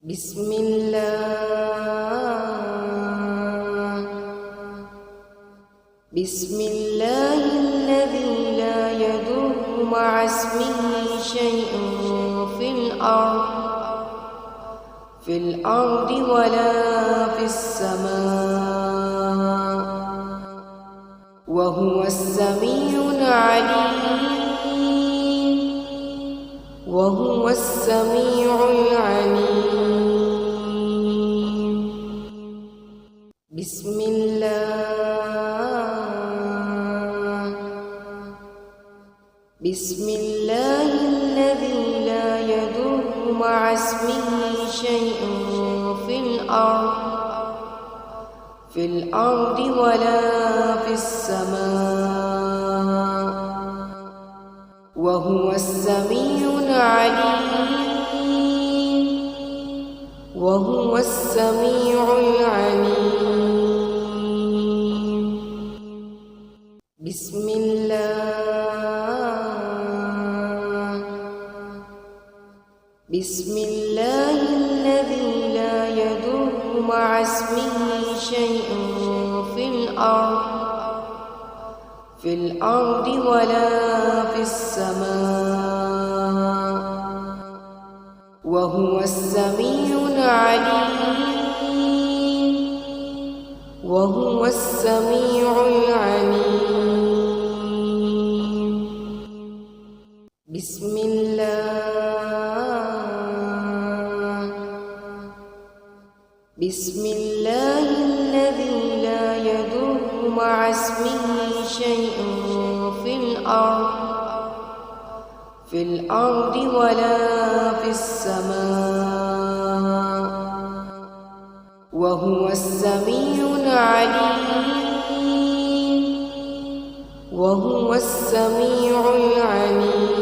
بسم الله بسم الله الذي لا يضر مع اسمه شيء في الأرض ولا في السماء وهو السميع العليم وهو السميع العليم. بسم الله الذي لا يضر مع اسمه شيء في الأرض ولا في السماء وهو السميع العليم وهو السميع العليم. بسم الله الذي لا يضر مع اسمه شيء في الأرض ولا في السماء وهو السميع العليم وهو السميع العليم. بسم الله الذي لا يضر مع اسمه شيء في الأرض ولا في السماء وهو السميع العليم وهو السميع العليم.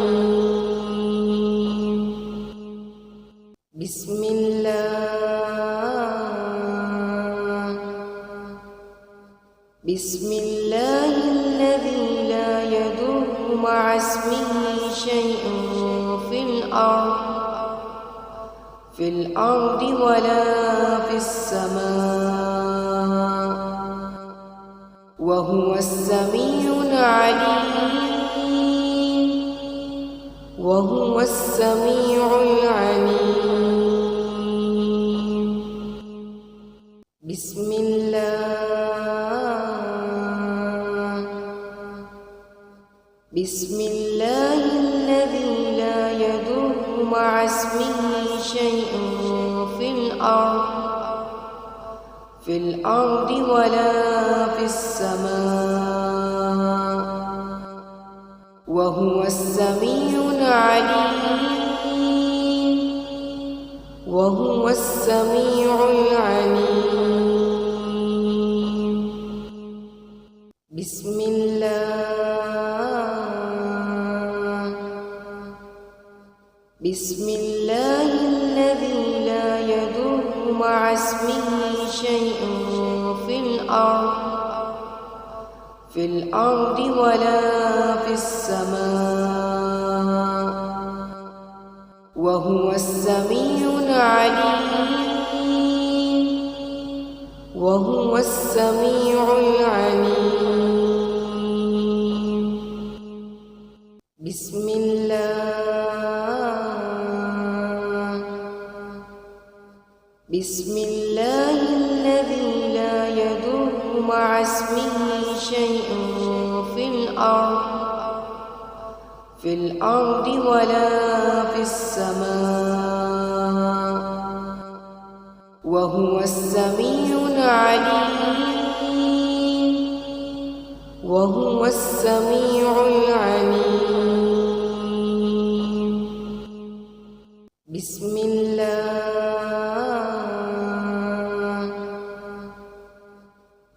بسم الله الذي لا يضر مع اسمه شيء في الأرض ولا في السماء وهو السميع العليم وهو السميع العليم. بسم الله الذي لا يضر مع اسمه شيء في الأرض ولا في السماء وهو السميع العليم وهو السميع العليم. بسم الله الذي لا يضر مع اسمه شيء في الأرض ولا في السماء وهو السميع العليم وهو السميع العليم. بسم الله الذي لا يضر مع اسمه شيء في الأرض ولا في السماء وهو السميع العليم وهو السميع العليم.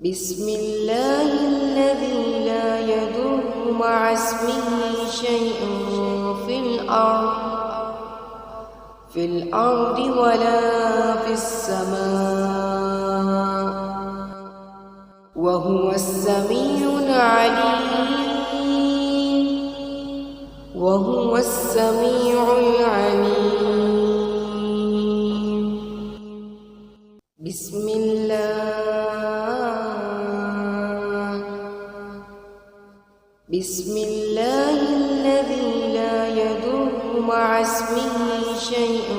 بسم الله الذي لا يضر مع اسمه شيء في الأرض ولا في السماء وهو السميع العليم وهو السميع العليم. بسم الله بسم الله الذي لا يضر مع اسمه شيء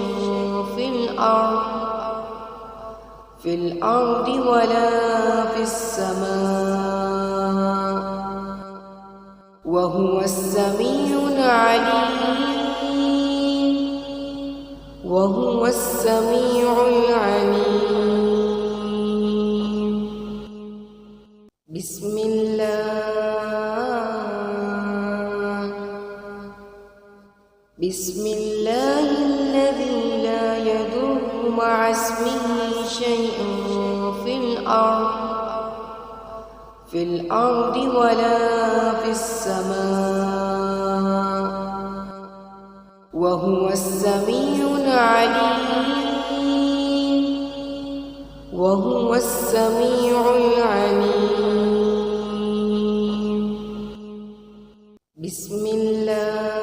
في الأرض ولا في السماء وهو السميع العليم وهو السميع العليم بسم الله بسم الله الذي لا يضر مع اسمه شيء في الأرض ولا في السماء وهو السميع العليم وهو السميع العليم بسم الله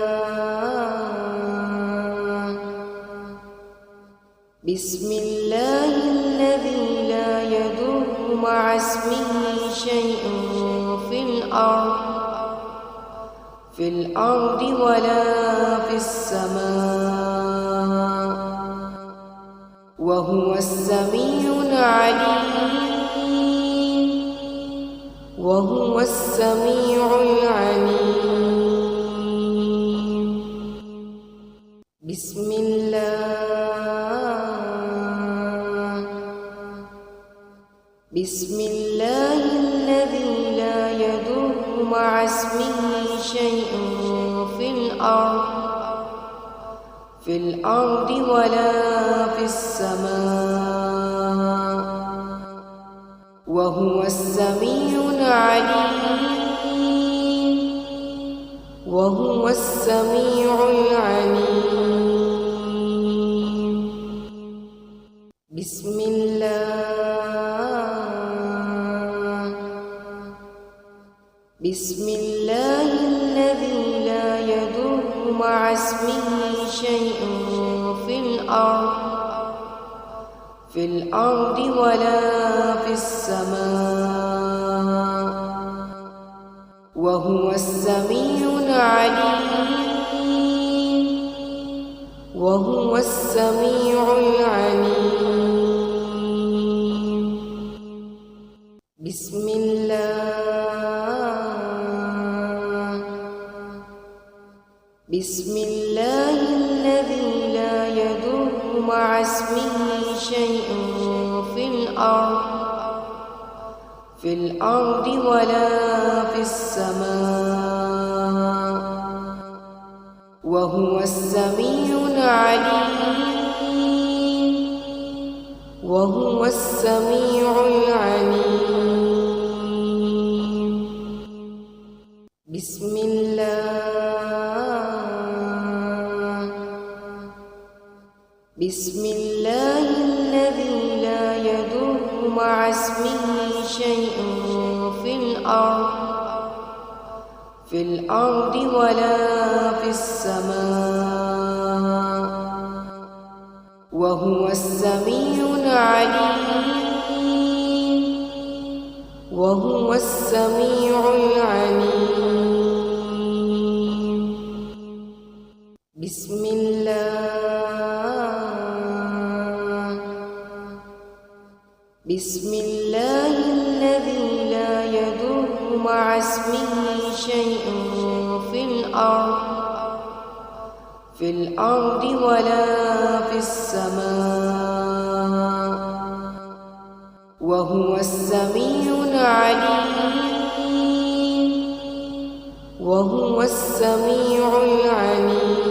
بسم الله الذي لا يضر مع اسمه شيء في الأرض ولا في السماء وهو السميع العليم وهو السميع العليم بسم الله بسم الله الذي لا يضر مع اسمه شيء في الأرض ولا في السماء وهو السميع العليم وهو السميع العليم بسم الله بسم الله الذي لا يضر مع اسمه شيء في الأرض ولا في السماء وهو السميع العليم وهو السميع العليم بسم الله بسم الله الذي لا يضر مع اسمه شيء في الأرض ولا في السماء وهو السميع العليم وهو السميع العليم بسم الله بسم الله الذي لا يضر مع اسمه شيء في الأرض ولا في السماء وهو السميع العليم وهو السميع العليم بسم الله بسم الله الذي لا يضر مع اسمه شيء في الأرض ولا في السماء وهو السميع العليم وهو السميع العليم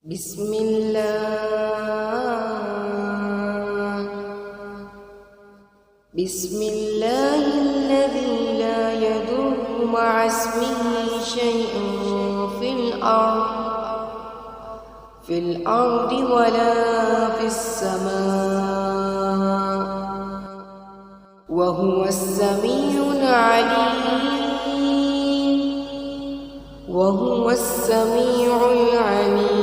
بسم الله بسم الله الذي لا يضر مع اسمه شيء في الأرض ولا في السماء وهو السميع العليم وهو السميع العليم